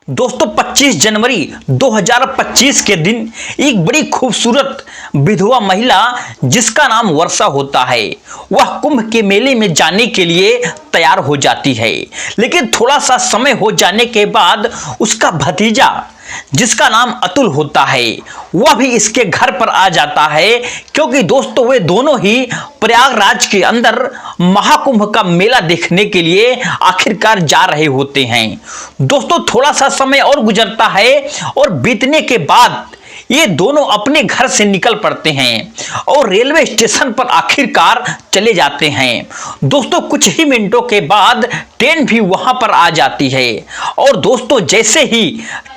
दोस्तों 25 जनवरी 2025 के दिन एक बड़ी खूबसूरत विधवा महिला जिसका नाम वर्षा होता है वह कुंभ के मेले में जाने के लिए तैयार हो जाती है। लेकिन थोड़ा सा समय हो जाने के बाद उसका भतीजा जिसका नाम अतुल होता है वह भी इसके घर पर आ जाता है, क्योंकि दोस्तों वे दोनों ही प्रयागराज के अंदर महाकुंभ का मेला देखने के लिए आखिरकार जा रहे होते हैं। दोस्तों थोड़ा सा समय और गुजरता है और बीतने के बाद ये दोनों अपने घर से निकल पड़ते हैं और रेलवे स्टेशन पर आखिरकार चले जाते हैं। दोस्तों कुछ ही मिनटों के बाद ट्रेन भी वहां पर आ जाती है और दोस्तों जैसे ही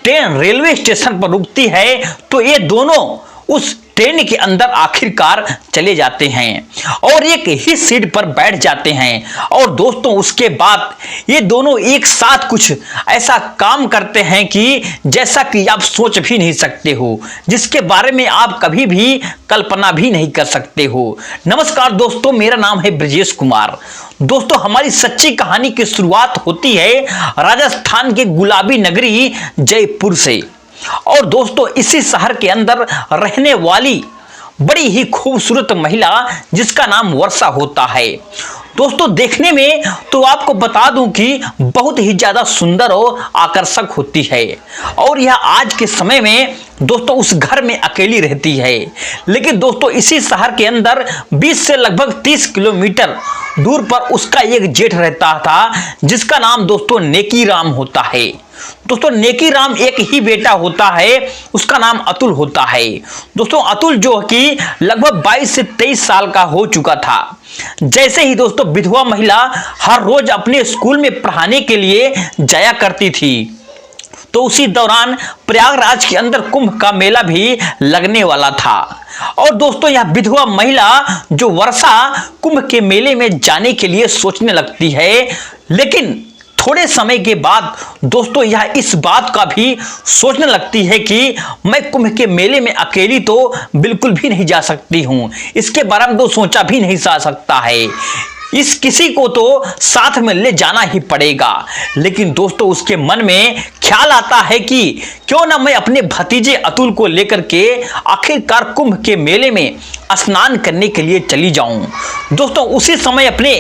ट्रेन रेलवे स्टेशन पर रुकती है तो ये दोनों उस ट्रेन के अंदर आखिरकार चले जाते हैं और एक ही सीट पर बैठ जाते हैं। और दोस्तों उसके बाद ये दोनों एक साथ कुछ ऐसा काम करते हैं कि जैसा कि आप सोच भी नहीं सकते हो, जिसके बारे में आप कभी भी कल्पना भी नहीं कर सकते हो। नमस्कार दोस्तों, मेरा नाम है ब्रजेश कुमार। दोस्तों हमारी सच्ची कहानी की शुरुआत होती है राजस्थान के गुलाबी नगरी जयपुर से। और दोस्तों इसी शहर के अंदर रहने वाली बड़ी ही खूबसूरत महिला जिसका नाम वर्षा होता है। दोस्तों देखने में तो आपको बता दूं कि बहुत ही ज्यादा सुंदर और आकर्षक होती है और यह आज के समय में दोस्तों उस घर में अकेली रहती है। लेकिन दोस्तों इसी शहर के अंदर 20 से लगभग 30 किलोमीटर दूर पर उसका एक जेठ रहता था जिसका नाम दोस्तों नेकी राम होता है। दोस्तों नेकी राम एक ही बेटा होता है, उसका नाम अतुल होता है। दोस्तों अतुल जो कि लगभग 22 से 23 साल का हो चुका था। जैसे ही दोस्तों विधवा महिला हर रोज अपने स्कूल में पढ़ाने के लिए जाया करती थी तो उसी दौरान प्रयागराज के अंदर कुंभ का मेला भी लगने वाला था। और दोस्तों यह विधवा महिला जो वर्षा कुंभ के मेले में जाने के लिए सोचने लगती है, लेकिन थोड़े समय के बाद दोस्तों यह इस बात का भी सोचने लगती है कि मैं कुंभ के मेले में अकेली तो बिल्कुल भी नहीं जा सकती हूं, इसके बारे में तो सोचा भी नहीं जा सकता है, इस किसी को तो साथ में ले जाना ही पड़ेगा। लेकिन दोस्तों उसके मन में ख्याल आता है कि क्यों ना मैं अपने भतीजे अतुल को लेकर के आखिरकार कुंभ के मेले में स्नान करने के लिए चली जाऊं। दोस्तों उसी समय अपने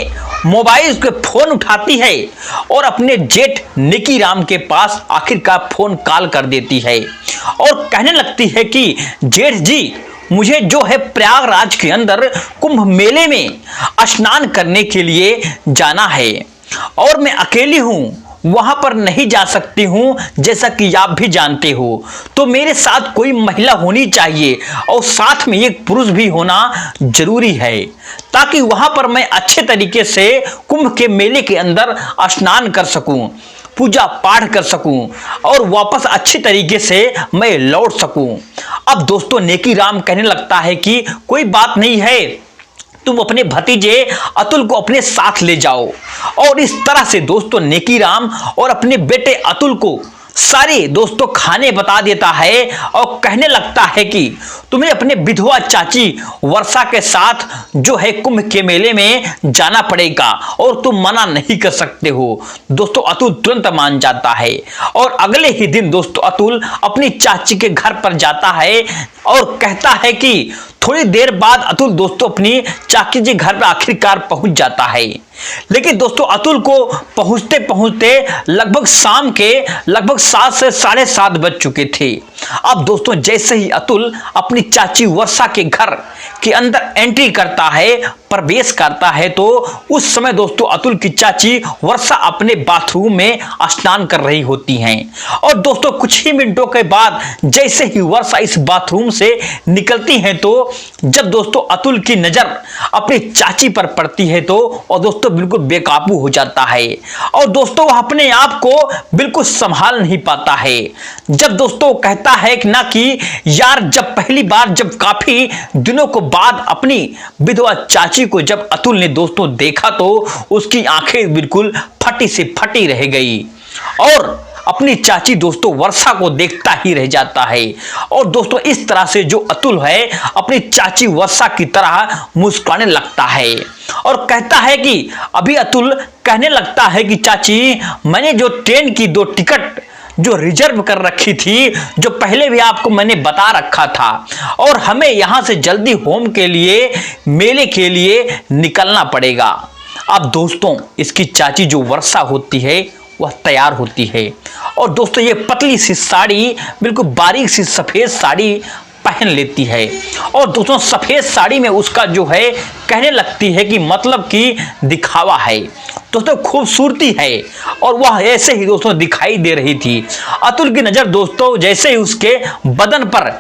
मोबाइल के फोन उठाती है और अपने जेठ नेकी राम के पास आखिरकार फोन कॉल कर देती है और कहने लगती है कि जेठ जी मुझे जो है प्रयागराज के अंदर कुंभ मेले में स्नान करने के लिए जाना है और मैं अकेली हूं, वहां पर नहीं जा सकती हूं जैसा कि आप भी जानते हो, तो मेरे साथ कोई महिला होनी चाहिए और साथ में एक पुरुष भी होना जरूरी है ताकि वहां पर मैं अच्छे तरीके से कुंभ के मेले के अंदर स्नान कर सकूं, पूजा पाठ कर सकूं और वापस अच्छी तरीके से मैं लौट सकूं। अब दोस्तों नेकी राम कहने लगता है कि कोई बात नहीं है, तुम अपने भतीजे अतुल को अपने साथ ले जाओ। और इस तरह से दोस्तों नेकी राम और अपने बेटे अतुल को सारे दोस्तों खाने बता देता है और कहने लगता है कि तुम्हें अपने विधवा चाची वर्षा के साथ जो है कुंभ के मेले में जाना पड़ेगा और तुम मना नहीं कर सकते हो। दोस्तों अतुल तुरंत मान जाता है और अगले ही दिन दोस्तों अतुल अपनी चाची के घर पर जाता है और कहता है कि थोड़ी देर बाद अतुल दोस्तों अपनी चाची के घर पर आखिरकार पहुंच जाता है। लेकिन दोस्तों अतुल को पहुंचते पहुंचते लगभग शाम के लगभग 7 से 7:30 बज चुके थे। अब दोस्तों जैसे ही अतुल अपनी चाची वर्षा के घर के अंदर एंट्री करता है, प्रवेश करता है, तो उस समय दोस्तों अतुल की चाची वर्षा अपने बाथरूम में स्नान कर रही होती हैं। और दोस्तों कुछ ही मिनटों के बाद जैसे ही वर्षा इस बाथरूम से निकलती हैं तो जब दोस्तों अतुल की नजर अपनी चाची पर पड़ती है तो और दोस्तों बिल्कुल बेकाबू हो जाता है और दोस्तों वह अपने आप को बिल्कुल संभाल नहीं पाता है। जब दोस्तों कहता है कि ना कि यार जब पहली बार जब काफी दिनों को बाद अपनी विधवा चाची को जब अतुल ने दोस्तों देखा तो उसकी आंखें बिल्कुल फटी से फटी रह गई और अपनी चाची दोस्तों वर्षा को देखता ही रह जाता है। और दोस्तों इस तरह से जो अतुल है अपनी चाची वर्षा की तरह मुस्कुराने लगता है और कहता है कि अभी अतुल कहने लगता है कि चाची मैंने जो ट्रेन की 2 टिकट जो रिजर्व कर रखी थी, जो पहले भी आपको मैंने बता रखा था, और हमें यहां से जल्दी होम के लिए, मेले के लिए निकलना पड़ेगा। अब दोस्तों इसकी चाची जो वर्षा होती है वह तैयार होती है, और दोस्तों ये पतली सी साड़ी, बिल्कुल बारीक सी सफेद साड़ी पहन लेती है, और दोस्तों सफेद साड़ी में उसका जो है कहने लगती है कि मतलब कि दिखावा है, दोस्तों खूबसूरती है, और वह ऐसे ही दोस्तों दिखाई दे रही थी। अतुल की नजर दोस्तों जैसे ही उसके बदन पर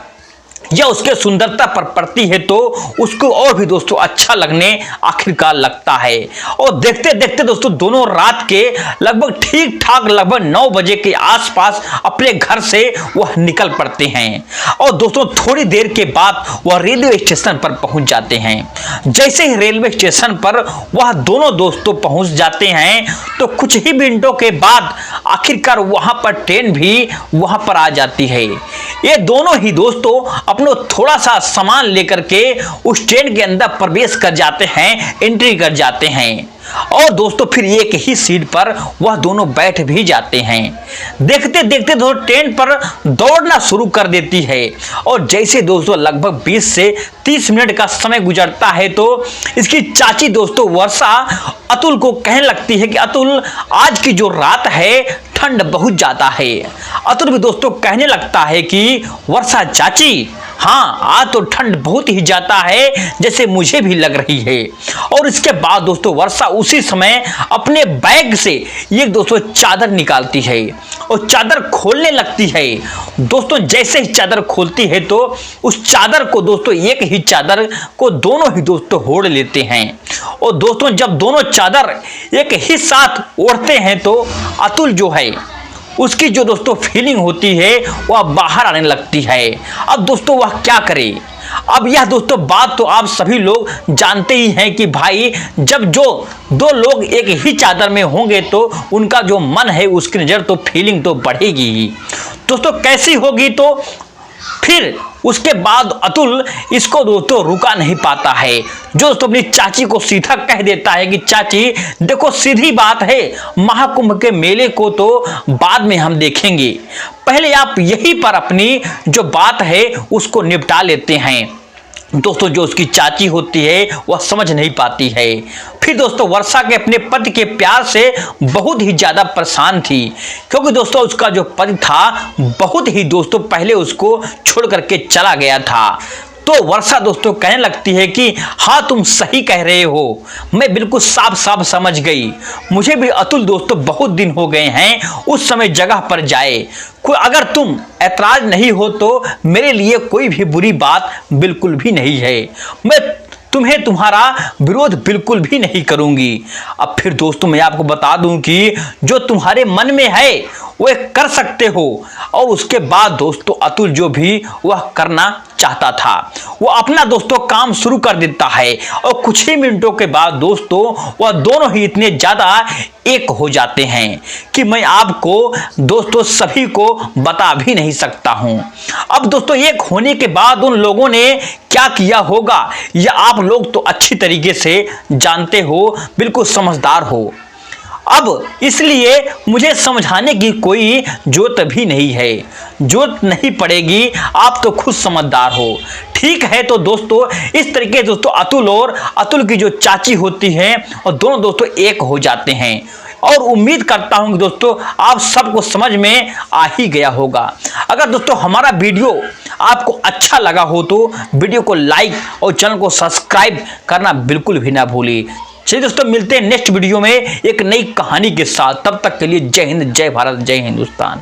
या उसके सुंदरता पर पड़ती है तो उसको और भी दोस्तों अच्छा लगने आखिरकार लगता है, और देखते देखते दोस्तों दोनों रात के लगभग ठीक ठाक लगभग 9 बजे के आसपास अपने घर से वह निकल पड़ते हैं, और दोस्तों थोड़ी देर के बाद वह रेलवे स्टेशन पर पहुंच जाते हैं। जैसे ही रेलवे स्टेशन पर वह दोनों दोस्तों पहुंच जाते हैं तो कुछ ही मिनटों के बाद आखिरकार वहां पर ट्रेन भी वहां पर आ जाती है। ये दोनों ही दोस्तों अपना थोड़ा सा सामान लेकर के उस ट्रेन के अंदर प्रवेश कर जाते हैं, एंट्री कर जाते हैं, और दोस्तों फिर एक ही सीट पर वह दोनों बैठ भी जाते हैं। देखते देखते दोस्तों ट्रेन पर दौड़ना शुरू कर देती है, और जैसे दोस्तों लगभग 20 से 30 मिनट का समय गुजरता है तो इसकी चाची दोस्तों वर्षा अतुल को कहने लगती है कि अतुल आज की जो रात है ठंड बहुत ज्यादा है। अतुल भी दोस्तों कहने लगता है कि वर्षा चाची हाँ आज तो ठंड बहुत ही ज्यादा है, जैसे मुझे भी लग रही है। और इसके बाद दोस्तों वर्षा उसी समय अपने बैग से एक दोस्तों चादर निकालती है और चादर खोलने लगती है। दोस्तों जैसे ही चादर खोलती है तो उस चादर को दोस्तों एक ही चादर को दोनों ही दोस्तों ओढ़ लेते हैं, और दोस्तों जब दोनों चादर एक ही साथ ओढ़ते हैं तो अतुल जो है उसकी जो दोस्तों फीलिंग होती है वह बाहर आने लगती है। अब दोस्तों वह क्या करे। अब यह दोस्तों बात तो आप सभी लोग जानते ही हैं कि भाई जब जो दो लोग एक ही चादर में होंगे तो उनका जो मन है उसकी नज़र तो फीलिंग तो बढ़ेगी ही। दोस्तों कैसी होगी तो फिर उसके बाद अतुल इसको दोस्तों रुका नहीं पाता है, जो दोस्तों अपनी चाची को सीधा कह देता है कि चाची देखो सीधी बात है, महाकुंभ के मेले को तो बाद में हम देखेंगे, पहले आप यहीं पर अपनी जो बात है उसको निपटा लेते हैं। दोस्तों जो उसकी चाची होती है वह समझ नहीं पाती है। फिर दोस्तों वर्षा के अपने पति के प्यार से बहुत ही ज्यादा परेशान थी, क्योंकि दोस्तों उसका जो पति था बहुत ही दोस्तों पहले उसको छोड़ करके चला गया था। तो वर्षा दोस्तों कहने लगती है कि हाँ तुम सही कह रहे हो, मैं बिल्कुल साफ साफ समझ गई, मुझे भी अतुल दोस्तों बहुत दिन हो गए हैं उस समय जगह पर जाए, कोई अगर तुम ऐतराज नहीं हो तो मेरे लिए कोई भी बुरी बात बिल्कुल भी नहीं है, मैं तुम्हें तुम्हारा विरोध बिल्कुल भी नहीं करूंगी। अब फिर दोस्तों मैं आपको बता दूं कि जो तुम्हारे मन में है वह कर सकते हो। और उसके बाद दोस्तों अतुल जो भी वह करना चाहता था वो अपना दोस्तों काम शुरू कर देता है, और कुछ ही मिनटों के बाद दोस्तों वह दोनों ही इतने ज्यादा एक हो जाते हैं कि मैं आपको दोस्तों सभी को बता भी नहीं सकता हूं। अब दोस्तों एक होने के बाद उन लोगों ने क्या किया होगा यह आप लोग तो अच्छी तरीके से जानते हो, बिल्कुल समझदार हो। अब इसलिए मुझे समझाने की कोई जरूरत भी नहीं है, जरूरत नहीं पड़ेगी, आप तो खुद समझदार हो। ठीक है तो दोस्तों इस तरीके दोस्तों अतुल और अतुल की जो चाची होती है और दोनों दोस्तों एक हो जाते हैं, और उम्मीद करता हूं कि दोस्तों आप सबको समझ में आ ही गया होगा। अगर दोस्तों हमारा वीडियो आपको अच्छा लगा हो तो वीडियो को लाइक और चैनल को सब्सक्राइब करना बिल्कुल भी ना भूलिए। चलिए दोस्तों मिलते हैं नेक्स्ट वीडियो में एक नई कहानी के साथ, तब तक के लिए जय हिंद, जय भारत, जय हिंदुस्तान।